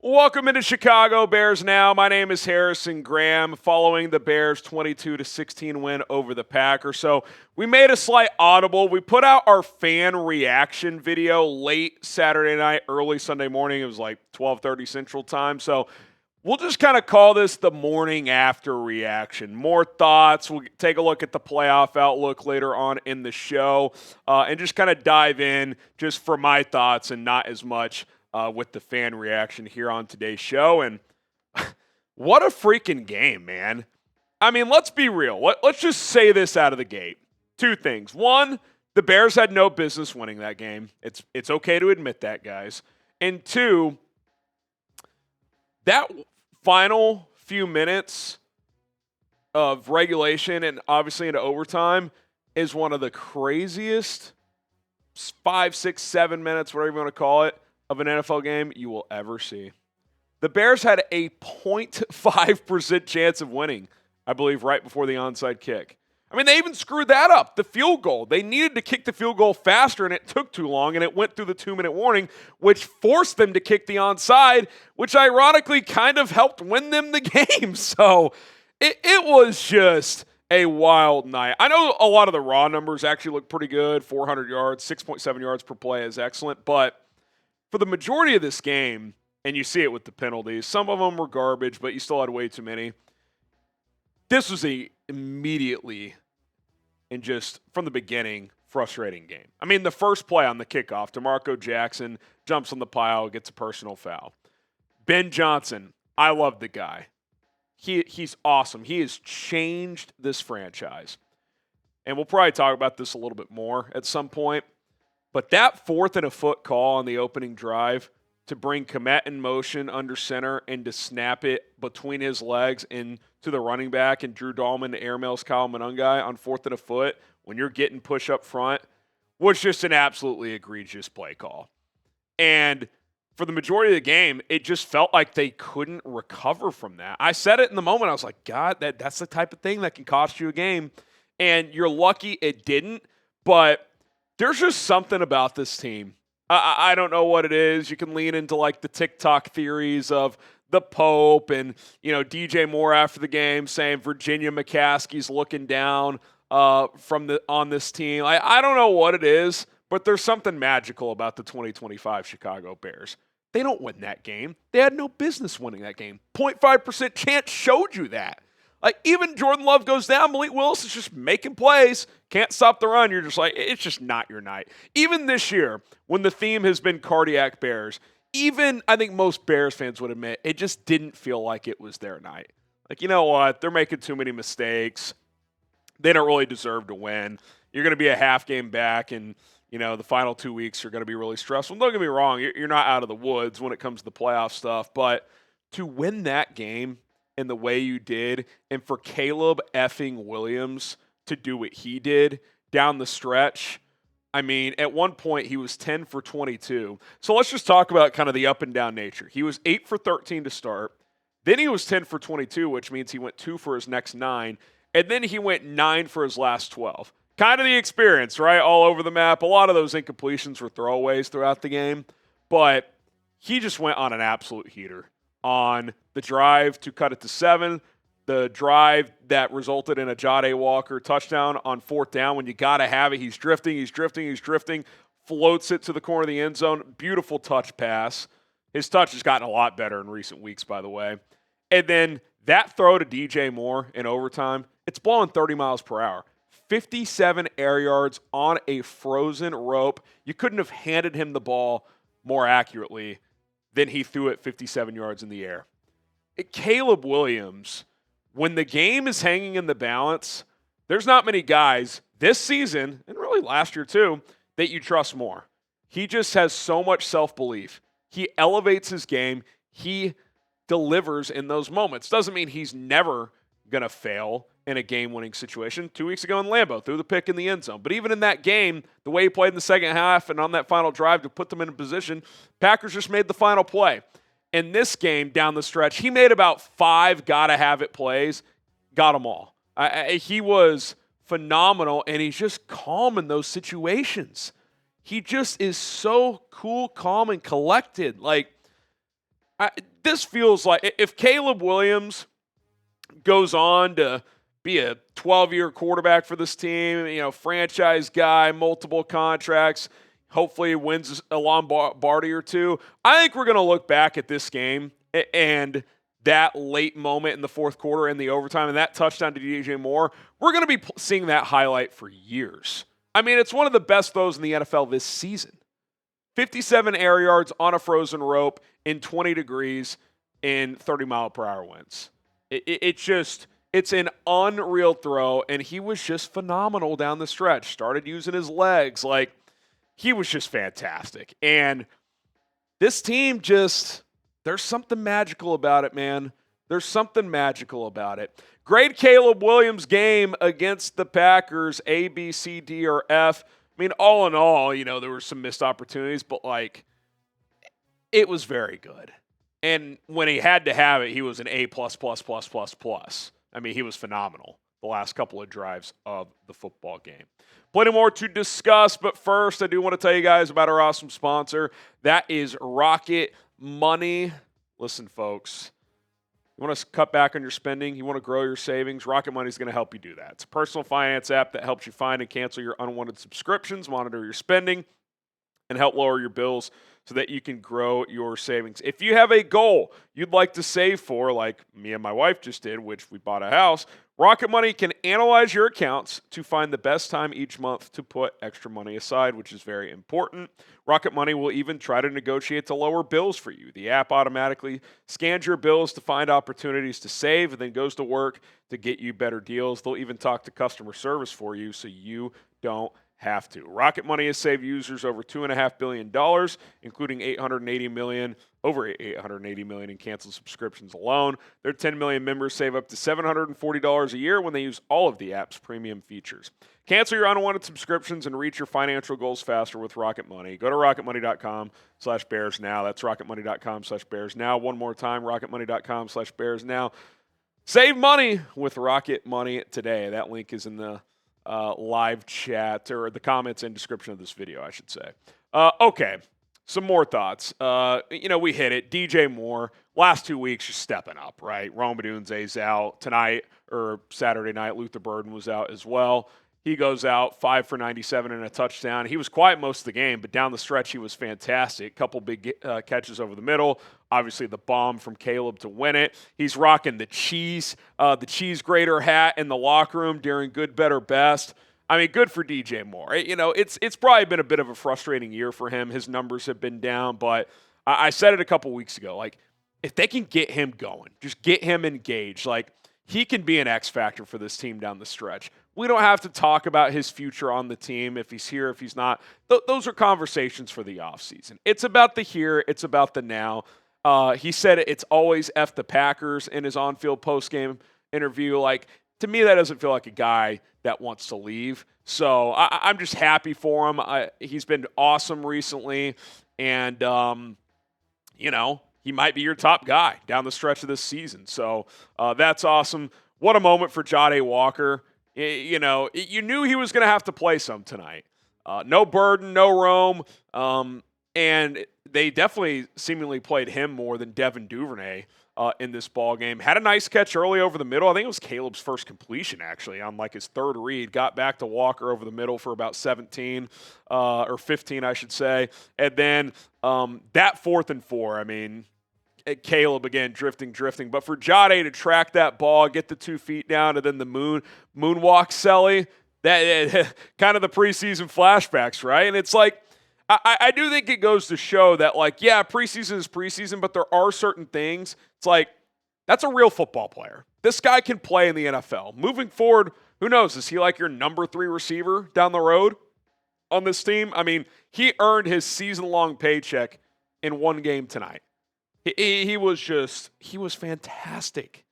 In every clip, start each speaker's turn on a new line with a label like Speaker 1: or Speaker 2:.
Speaker 1: Welcome into Chicago Bears Now. My name is Harrison Graham. Following the Bears' 22-16 win over the Packers, so we made a slight audible. We put out our fan reaction video late Saturday night, early Sunday morning. It was like 12:30 Central Time. So we'll just kind of call this the morning after reaction. More thoughts. We'll take a look at the playoff outlook later on in the show, and just kind of dive in just for my thoughts and not as much with the fan reaction here on today's show. And what a freaking game, man. I mean, let's be real. Let's just say this out of the gate. Two things. One, the Bears had no business winning that game. It's okay to admit that, guys. And two, that final few minutes of regulation and obviously into overtime is one of the craziest 5, 6, 7 minutes, whatever you want to call it, of an NFL game you will ever see. The Bears had a 0.5% chance of winning, I believe, right before the onside kick. I mean, they even screwed that up, the field goal. They needed to kick the field goal faster, and it took too long, and it went through the 2-minute warning, which forced them to kick the onside, which ironically kind of helped win them the game. So it was just a wild night. I know a lot of the raw numbers actually look pretty good. 400 yards, 6.7 yards per play is excellent, but for the majority of this game, and you see it with the penalties, some of them were garbage, but you still had way too many. This was a immediately and just from the beginning frustrating game. I mean, the first play on the kickoff, DeMarco Jackson jumps on the pile, gets a personal foul. Ben Johnson, I love the guy. He's awesome. He has changed this franchise. And we'll probably talk about this a little bit more at some point. But that 4th and a foot call on the opening drive to bring Kmet in motion under center and to snap it between his legs and to the running back and Drew Dahlman to airmails Kyle Monungai on 4th and a foot when you're getting push up front was just an absolutely egregious play call. And for the majority of the game, it just felt like they couldn't recover from that. I said it in the moment. I was like, God, that's the type of thing that can cost you a game. And you're lucky it didn't, but there's just something about this team. I don't know what it is. You can lean into like the TikTok theories of the Pope and, DJ Moore after the game saying Virginia McCaskey's looking down on this team. I don't know what it is, but there's something magical about the 2025 Chicago Bears. They don't win that game. They had no business winning that game. 0.5% chance showed you that. Like, even Jordan Love goes down, Malik Willis is just making plays, can't stop the run. You're just like, it's just not your night. Even this year, when the theme has been cardiac Bears, even I think most Bears fans would admit, it just didn't feel like it was their night. Like, you know what? They're making too many mistakes. They don't really deserve to win. You're going to be a half game back, and, the final 2 weeks are going to be really stressful. Don't get me wrong, you're not out of the woods when it comes to the playoff stuff, but to win that game in the way you did, and for Caleb effing Williams to do what he did down the stretch, I mean, at one point he was 10 for 22. So let's just talk about kind of the up and down nature. He was 8 for 13 to start. Then he was 10 for 22, which means he went 2 for his next 9. And then he went 9 for his last 12. Kind of the experience, right? All over the map. A lot of those incompletions were throwaways throughout the game. But he just went on an absolute heater on the drive to cut it to 7, the drive that resulted in a Jahdae Walker touchdown on 4th down when you got to have it. He's drifting, floats it to the corner of the end zone. Beautiful touch pass. His touch has gotten a lot better in recent weeks, by the way. And then that throw to DJ Moore in overtime, it's blowing 30 miles per hour. 57 air yards on a frozen rope. You couldn't have handed him the ball more accurately than he threw it 57 yards in the air. Caleb Williams, when the game is hanging in the balance, there's not many guys this season, and really last year too, that you trust more. He just has so much self-belief. He elevates his game. He delivers in those moments. Doesn't mean he's never going to fail in a game-winning situation. 2 weeks ago in Lambeau, threw the pick in the end zone. But even in that game, the way he played in the second half and on that final drive to put them in a position, Packers just made the final play. In this game, down the stretch, he made about 5 gotta-have-it plays, got them all. He was phenomenal, and he's just calm in those situations. He just is so cool, calm, and collected. Like, This feels like if Caleb Williams goes on to be a 12-year quarterback for this team, franchise guy, multiple contracts, hopefully wins a Lombardi or two, I think we're going to look back at this game and that late moment in the fourth quarter and the overtime and that touchdown to DJ Moore, we're going to be seeing that highlight for years. I mean, it's one of the best throws in the NFL this season. 57 air yards on a frozen rope in 20 degrees in 30-mile-per-hour winds. It's an unreal throw, and he was just phenomenal down the stretch. Started using his legs. He was just fantastic. And this team there's something magical about it, man. There's something magical about it. Grade Caleb Williams' game against the Packers, A, B, C, D, or F. I mean, all in all, there were some missed opportunities, but, it was very good. And when he had to have it, he was an A+++++. I mean, he was phenomenal the last couple of drives of the football game. Plenty more to discuss, but first, I do want to tell you guys about our awesome sponsor. That is Rocket Money. Listen, folks. You want to cut back on your spending? You want to grow your savings? Rocket Money is going to help you do that. It's a personal finance app that helps you find and cancel your unwanted subscriptions, monitor your spending, and help lower your bills so that you can grow your savings. If you have a goal you'd like to save for, like me and my wife just did, which we bought a house, Rocket Money can analyze your accounts to find the best time each month to put extra money aside, which is very important. Rocket Money will even try to negotiate to lower bills for you. The app automatically scans your bills to find opportunities to save and then goes to work to get you better deals. They'll even talk to customer service for you so you don't have to. Rocket Money has saved users over $2.5 billion, including over $880 million in canceled subscriptions alone. Their 10 million members save up to $740 a year when they use all of the app's premium features. Cancel your unwanted subscriptions and reach your financial goals faster with Rocket Money. Go to rocketmoney.com/bears now. That's rocketmoney.com/bears now. One more time, rocketmoney.com/bears now. Save money with Rocket Money today. That link is in the live chat or the comments and description of this video, I should say. Okay, some more thoughts. We hit it. DJ Moore, last 2 weeks, just stepping up, right? Rome Odunze's out tonight or Saturday night. Luther Burden was out as well. He goes out 5 for 97 and a touchdown. He was quiet most of the game, but down the stretch, he was fantastic. Couple big catches over the middle. Obviously, the bomb from Caleb to win it. He's rocking the cheese grater hat in the locker room during good, better, best. I mean, good for DJ Moore. It's probably been a bit of a frustrating year for him. His numbers have been down, but I said it a couple weeks ago. If they can get him going, just get him engaged, he can be an X factor for this team down the stretch. We don't have to talk about his future on the team, if he's here, if he's not. Those are conversations for the offseason. It's about the here. It's about the now. He said it's always F the Packers in his on-field post-game interview. To me, that doesn't feel like a guy that wants to leave. So I'm just happy for him. He's been awesome recently. And, he might be your top guy down the stretch of this season. So that's awesome. What a moment for Jahdae Walker. You knew he was going to have to play some tonight. No Burden, no Rome. And they definitely seemingly played him more than Devin Duvernay in this ball game. Had a nice catch early over the middle. I think it was Caleb's first completion, actually, on his third read. Got back to Walker over the middle for about 17 or 15, I should say. And then that 4th and 4, Caleb, again, drifting. But for Jahdae to track that ball, get the 2 feet down, and then the moonwalk Selly, that kind of the preseason flashbacks, right? And it's I do think it goes to show that, preseason is preseason, but there are certain things. It's that's a real football player. This guy can play in the NFL. Moving forward, who knows? Is he your number 3 receiver down the road on this team? He earned his season-long paycheck in one game tonight. He was fantastic.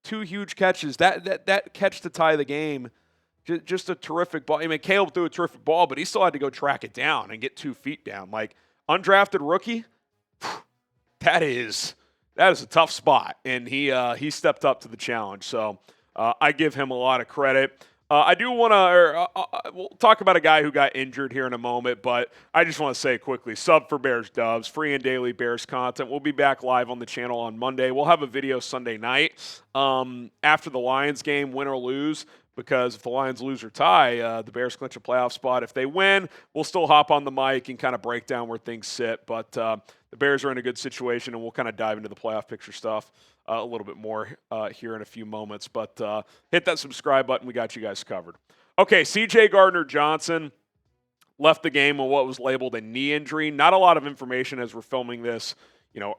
Speaker 1: 2 huge catches. That catch to tie the game, just a terrific ball. Caleb threw a terrific ball, but he still had to go track it down and get 2 feet down. Undrafted rookie, that is a tough spot, and he stepped up to the challenge. So I give him a lot of credit. I do want to we'll talk about a guy who got injured here in a moment, but I just want to say quickly, sub for Bears Dubs, free and daily Bears content. We'll be back live on the channel on Monday. We'll have a video Sunday night after the Lions game, win or lose, because if the Lions lose or tie, the Bears clinch a playoff spot. If they win, we'll still hop on the mic and kind of break down where things sit, but the Bears are in a good situation, and we'll kind of dive into the playoff picture stuff a little bit more here in a few moments. But hit that subscribe button. We got you guys covered. Okay, CJ Gardner-Johnson left the game with what was labeled a knee injury. Not a lot of information as we're filming this,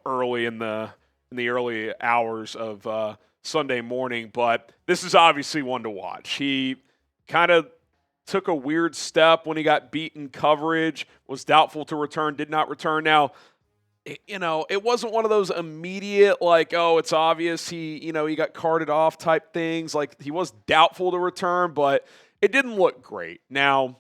Speaker 1: early in the early hours of Sunday morning. But this is obviously one to watch. He kind of took a weird step when he got beat in coverage, was doubtful to return, did not return. Now, it wasn't one of those immediate, like, oh, it's obvious he got carted off type things. Like, he was doubtful to return, but it didn't look great. Now,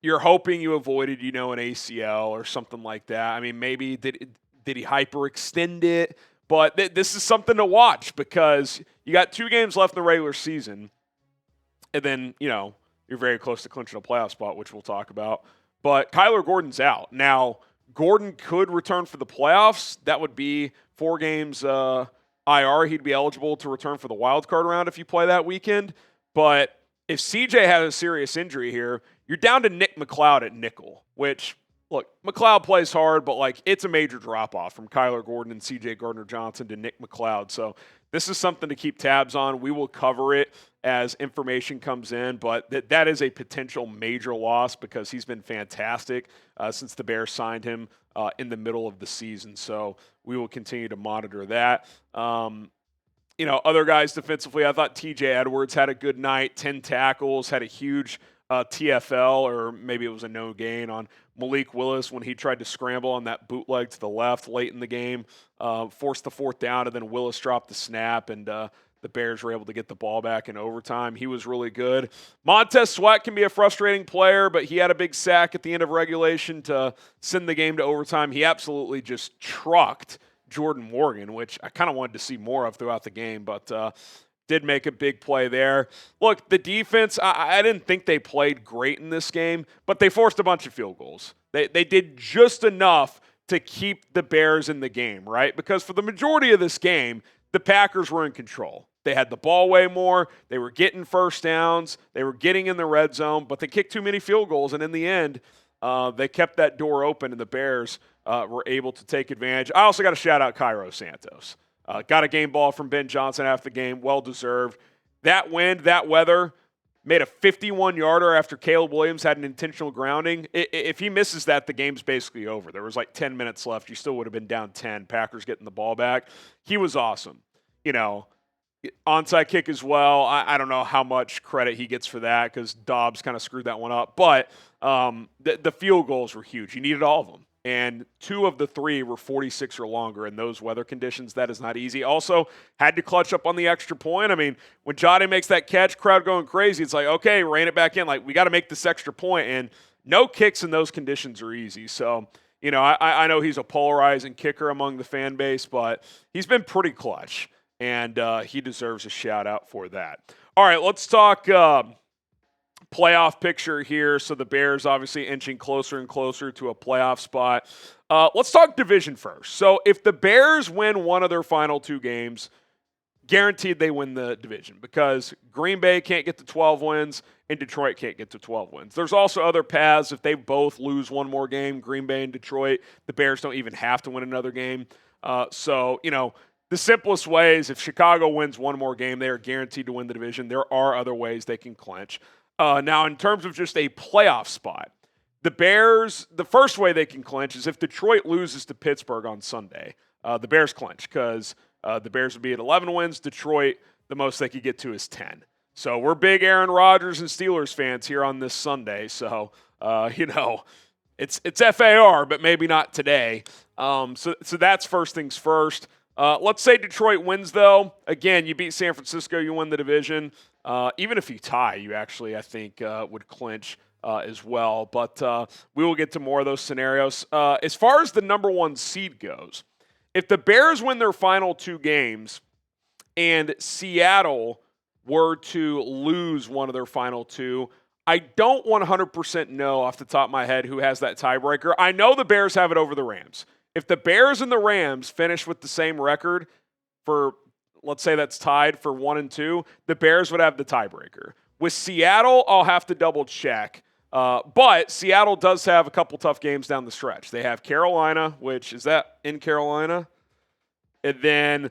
Speaker 1: you're hoping you avoided, an ACL or something like that. I mean, maybe did he hyperextend it? But this is something to watch because you got 2 games left in the regular season, and then, you're very close to clinching a playoff spot, which we'll talk about. But Kyler Gordon's out. Now, Gordon could return for the playoffs. That would be 4 games IR. He'd be eligible to return for the wild card round if you play that weekend. But if CJ has a serious injury here, you're down to Nick McLeod at nickel, which, look, McLeod plays hard, but, it's a major drop-off from Kyler Gordon and CJ Gardner-Johnson to Nick McLeod. So this is something to keep tabs on. We will cover it as information comes in, but that is a potential major loss because he's been fantastic since the Bears signed him in the middle of the season. So we will continue to monitor that. Other guys defensively, I thought TJ Edwards had a good night, 10 tackles, had a huge TFL, or maybe it was a no gain on Malik Willis when he tried to scramble on that bootleg to the left late in the game, forced the 4th down, and then Willis dropped the snap, and the Bears were able to get the ball back in overtime. He was really good. Montez Sweat can be a frustrating player, but he had a big sack at the end of regulation to send the game to overtime. He absolutely just trucked Jordan Morgan, which I kind of wanted to see more of throughout the game, but did make a big play there. Look, the defense, I didn't think they played great in this game, but they forced a bunch of field goals. They did just enough to keep the Bears in the game, right? Because for the majority of this game, the Packers were in control. They had the ball way more. They were getting first downs. They were getting in the red zone, but they kicked too many field goals, and in the end, they kept that door open, and the Bears were able to take advantage. I also got to shout out Cairo Santos. Got a game ball from Ben Johnson after the game, well-deserved. That wind, that weather, made a 51-yarder after Caleb Williams had an intentional grounding. If he misses that, the game's basically over. There was 10 minutes left. You still would have been down 10. Packers getting the ball back. He was awesome. Onside kick as well. I don't know how much credit he gets for that because Dobbs kind of screwed that one up. But the field goals were huge. You needed all of them. And 2 of the 3 were 46 or longer in those weather conditions. That is not easy. Also, had to clutch up on the extra point. I mean, when Jahdae makes that catch, crowd going crazy. It's like, okay, rein it back in. We got to make this extra point. And no kicks in those conditions are easy. So, I know he's a polarizing kicker among the fan base, but he's been pretty clutch. And he deserves a shout-out for that. All right, let's talk playoff picture here. So the Bears obviously inching closer and closer to a playoff spot. Let's talk division first. So if the Bears win one of their final 2 games, guaranteed they win the division because Green Bay can't get to 12 wins and Detroit can't get to 12 wins. There's also other paths. If they both lose one more game, Green Bay and Detroit, the Bears don't even have to win another game. The simplest way is if Chicago wins one more game, they are guaranteed to win the division. There are other ways they can clinch. Now, in terms of just a playoff spot, the Bears, the first way they can clinch is if Detroit loses to Pittsburgh on Sunday. The Bears clinch because the Bears would be at 11 wins. Detroit, the most they could get to is 10. So we're big Aaron Rodgers and Steelers fans here on this Sunday. So, it's FAR, but maybe not today. So that's first things first. Let's say Detroit wins, though. Again, you beat San Francisco, you win the division. Even if you tie, you actually, I think, would clinch as well. But we will get to more of those scenarios. As far as the number 1 seed goes, if the Bears win their final 2 games and Seattle were to lose one of their final two, I don't 100% know off the top of my head who has that tiebreaker. I know the Bears have it over the Rams. If the Bears and the Rams finish with the same record for, let's say that's tied for 1 and 2, the Bears would have the tiebreaker. With Seattle, I'll have to double check. But Seattle does have a couple tough games down the stretch. They have Carolina, which is that in Carolina? And then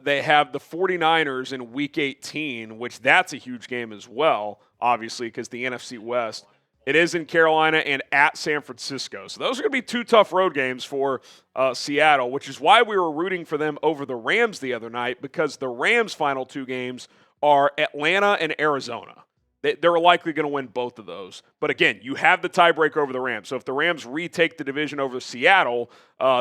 Speaker 1: they have the 49ers in Week 18, which that's a huge game as well, obviously, because the NFC West, it is in Carolina and at San Francisco. So those are going to be two tough road games for Seattle, which is why we were rooting for them over the Rams the other night, because the Rams' final two games are Atlanta and Arizona. They're likely going to win both of those. But again, you have the tiebreaker over the Rams. So if the Rams retake the division over Seattle,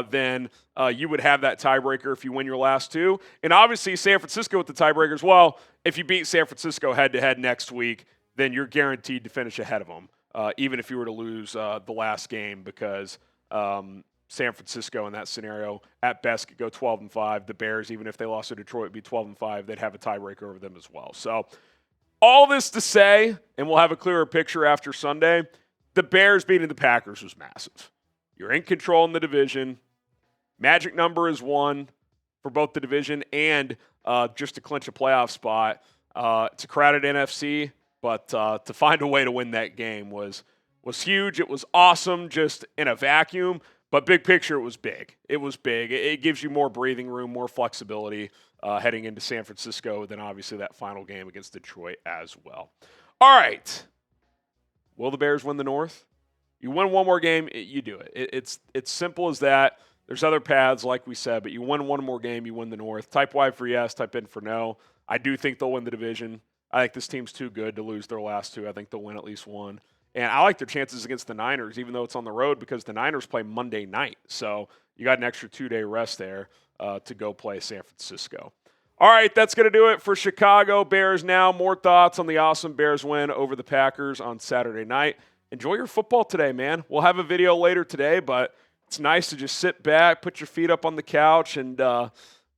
Speaker 1: then you would have that tiebreaker if you win your last two. And obviously San Francisco with the tiebreaker as well. If you beat San Francisco head-to-head next week, then you're guaranteed to finish ahead of them, even if you were to lose the last game, because San Francisco in that scenario at best could go 12-5. The Bears, even if they lost to Detroit, would be 12-5. They'd have a tiebreaker over them as well. So all this to say, and we'll have a clearer picture after Sunday, the Bears beating the Packers was massive. You're in control in the division. Magic number is 1 for both the division and just to clinch a playoff spot. It's a crowded NFC, but to find a way to win that game was huge. It was awesome just in a vacuum, but big picture, it was big. It was big. It gives you more breathing room, more flexibility heading into San Francisco, then obviously that final game against Detroit as well. All right. Will the Bears win the North? You win one more game, you do it. It's simple as that. There's other paths, like we said, but you win one more game, you win the North. Type Y for yes, type in for no. I do think they'll win the division. I think this team's too good to lose their last two. I think they'll win at least one. And I like their chances against the Niners, even though it's on the road, because the Niners play Monday night. So you got an extra 2-day rest there to go play San Francisco. All right, that's going to do it for Chicago Bears now. More thoughts on the awesome Bears win over the Packers on Saturday night. Enjoy your football today, man. We'll have a video later today, but it's nice to just sit back, put your feet up on the couch, and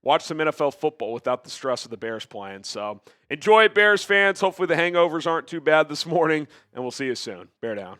Speaker 1: watch some NFL football without the stress of the Bears playing. So enjoy it, Bears fans. Hopefully the hangovers aren't too bad this morning, and we'll see you soon. Bear down.